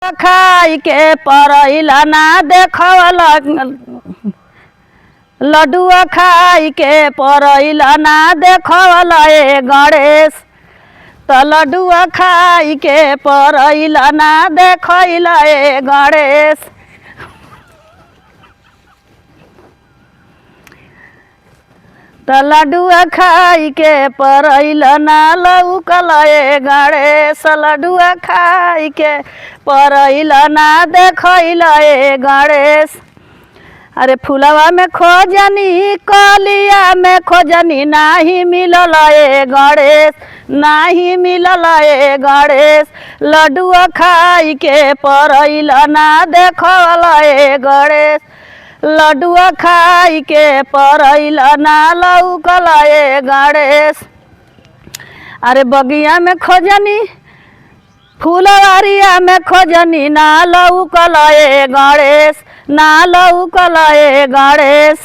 खाई के परैला ना देखवला लड्डुआ खाई के परैला ना देखवला ए गणेश त लड्डुआ खाई के परैला ना देखैला ए गणेश। त लड्डुआ खाई के परैला ना लौकला ए गणेश लड्डुआ खाई के परैला ना देखैला ए गणेश। अरे फुलवा में खोजनी कलिया में खोजनी नाही मिलल ए गणेश नाही मिलल ए गणेश लड्डुआ खाई के परैला ना देखवला ए गणेश लड्डुआ खाई के परैला ना लौकला ए गणेश। अरे बगिया में खोजनी फुलवारिया में खोजनी ना लौकला ए गणेश ना लौकला ए गणेश।